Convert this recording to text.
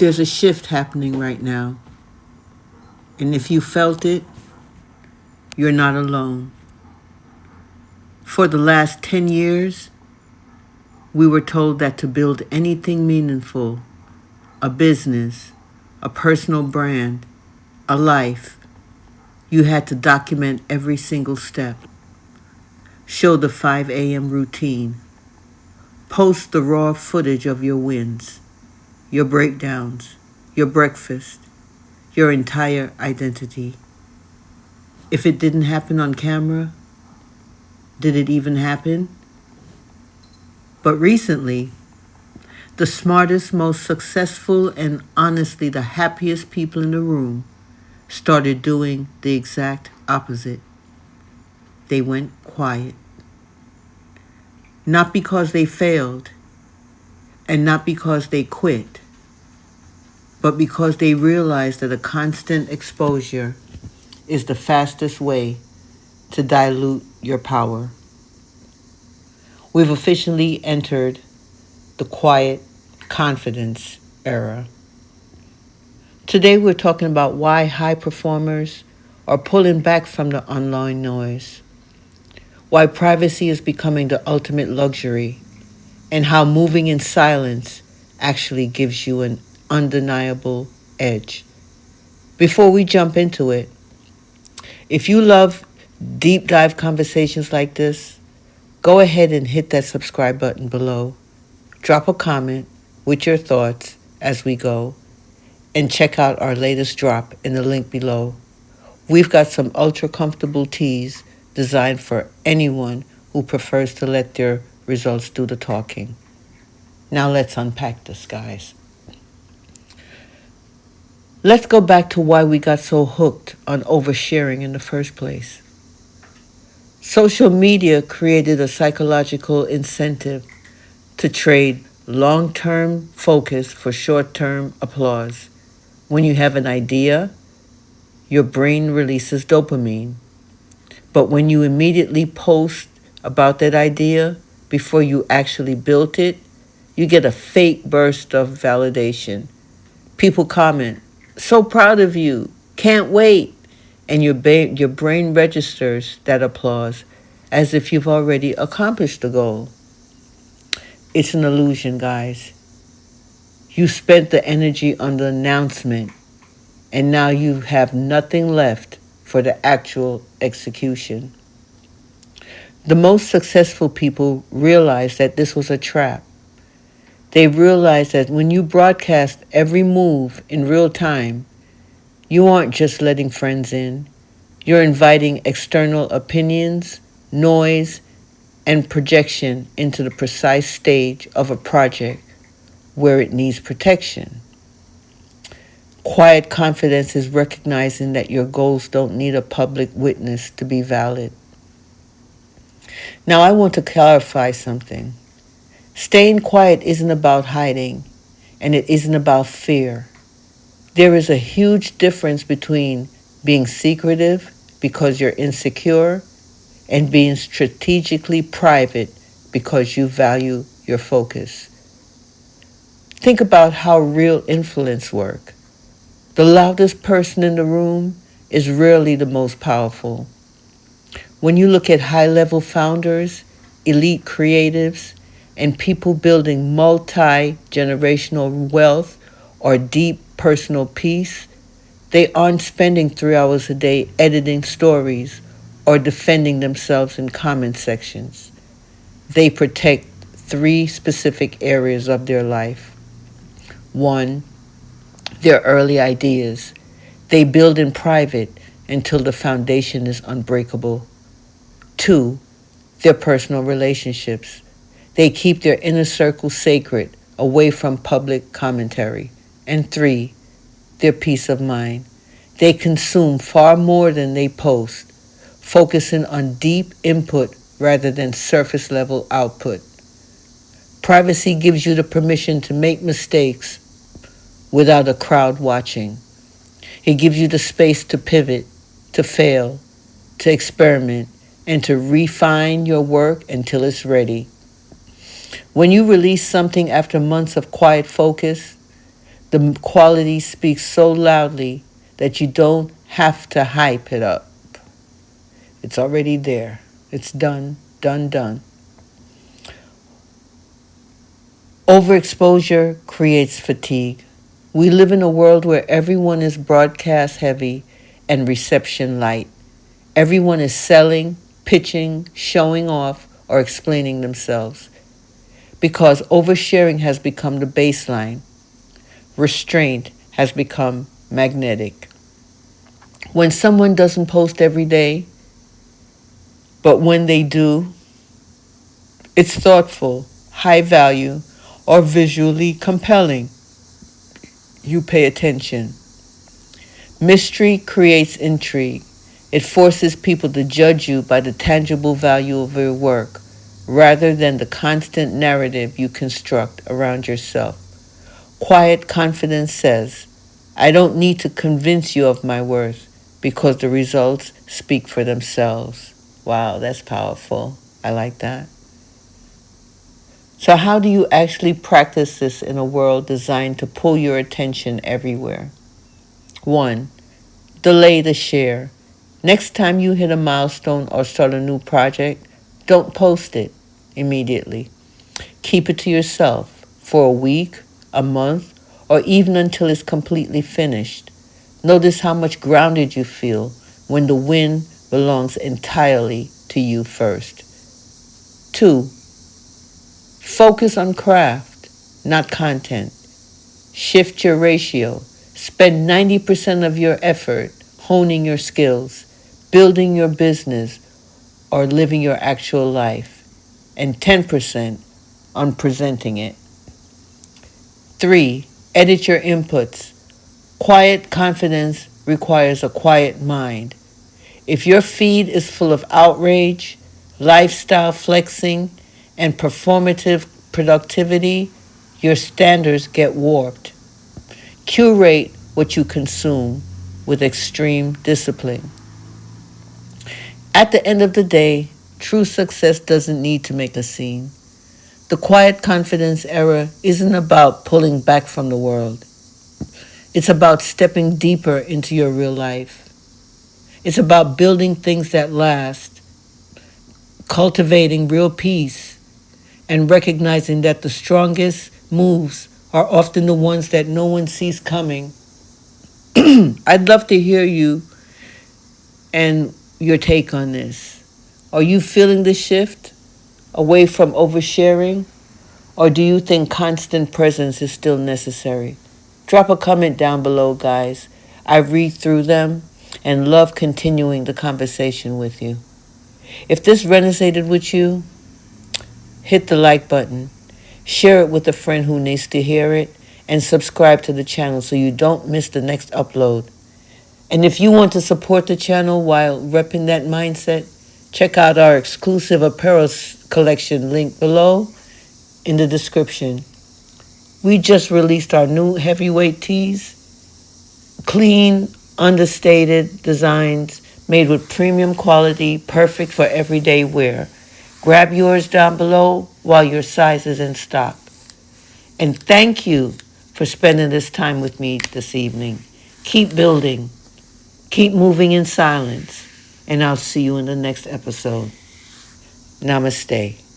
There's a shift happening right now. And if you felt it, you're not alone. For the last 10 years, we were told that to build anything meaningful, a business, a personal brand, a life, you had to document every single step. Show the 5 a.m. routine. Post the raw footage of your wins, your breakdowns, your breakfast, your entire identity. If it didn't happen on camera, did it even happen? But recently, the smartest, most successful, and honestly the happiest people in the room started doing the exact opposite. They went quiet. Not because they failed, and not because they quit, but because they realized that a constant exposure is the fastest way to dilute your power. We've officially entered the quiet confidence era. Today we're talking about why high performers are pulling back from the online noise, why privacy is becoming the ultimate luxury, and how moving in silence actually gives you an undeniable edge. Before we jump into it, if you love deep dive conversations like this, go ahead and hit that subscribe button below. Drop a comment with your thoughts as we go, and check out our latest drop in the link below. We've got some ultra comfortable teas designed for anyone who prefers to let their results do the talking. Now let's unpack this, guys. Let's go back to why we got so hooked on oversharing in the first place. Social media created a psychological incentive to trade long-term focus for short-term applause. When you have an idea, your brain releases dopamine. But when you immediately post about that idea before you actually built it, you get a fake burst of validation. People comment, "So proud of you, can't wait." And your brain registers that applause as if you've already accomplished the goal. It's an illusion, guys. You spent the energy on the announcement, and now you have nothing left for the actual execution. The most successful people realized that this was a trap. They realized that when you broadcast every move in real time, you aren't just letting friends in. You're inviting external opinions, noise, and projection into the precise stage of a project where it needs protection. Quiet confidence is recognizing that your goals don't need a public witness to be valid. Now, I want to clarify something. Staying quiet isn't about hiding, and it isn't about fear. There is a huge difference between being secretive because you're insecure and being strategically private because you value your focus. Think about how real influence works. The loudest person in the room is rarely the most powerful. When you look at high-level founders, elite creatives, and people building multi-generational wealth or deep personal peace, they aren't spending 3 hours a day editing stories or defending themselves in comment sections. They protect 3 specific areas of their life. 1, their early ideas. They build in private until the foundation is unbreakable. 2, their personal relationships. They keep their inner circle sacred, away from public commentary. And 3, their peace of mind. They consume far more than they post, focusing on deep input rather than surface level output. Privacy gives you the permission to make mistakes without a crowd watching. It gives you the space to pivot, to fail, to experiment, and to refine your work until it's ready. When you release something after months of quiet focus, The quality speaks so loudly that you don't have to hype it up. It's already there. It's done, done, done. Overexposure creates fatigue. We live in a world where everyone is broadcast heavy and reception light. Everyone is selling, pitching, showing off, or explaining themselves. Because oversharing has become the baseline, restraint has become magnetic. When someone doesn't post every day, but when they do, it's thoughtful, high value, or visually compelling, you pay attention. Mystery creates intrigue. It forces people to judge you by the tangible value of your work rather than the constant narrative you construct around yourself. Quiet confidence says, I don't need to convince you of my worth because the results speak for themselves. Wow, that's powerful. I like that. So, how do you actually practice this in a world designed to pull your attention everywhere? 1. Delay the share. Next time you hit a milestone or start a new project, don't post it immediately. Keep it to yourself for a week, a month, or even until it's completely finished. Notice how much grounded you feel when the win belongs entirely to you first. 2. Focus on craft, not content. Shift your ratio. Spend 90% of your effort honing your skills, building your business, or living your actual life, and 10% on presenting it. 3. Edit your inputs. Quiet confidence requires a quiet mind. If your feed is full of outrage, lifestyle flexing, and performative productivity, your standards get warped. Curate what you consume with extreme discipline. At the end of the day, true success doesn't need to make a scene. The quiet confidence era isn't about pulling back from the world. It's about stepping deeper into your real life. It's about building things that last, cultivating real peace, and recognizing that the strongest moves are often the ones that no one sees coming. I'd love to hear you and your take on this. Are you feeling the shift away from oversharing, or do you think constant presence is still necessary? Drop a comment down below, guys. I read through them and love continuing the conversation with you. If this resonated with you, hit the like button, share it with a friend who needs to hear it, and subscribe to the channel so you don't miss the next upload. And if you want to support the channel while repping that mindset, check out our exclusive apparel collection link below in the description. We just released our new heavyweight tees, clean, understated designs made with premium quality, perfect for everyday wear. Grab yours down below while your size is in stock. And thank you for spending this time with me this evening. Keep building. Keep moving in silence, and I'll see you in the next episode. Namaste.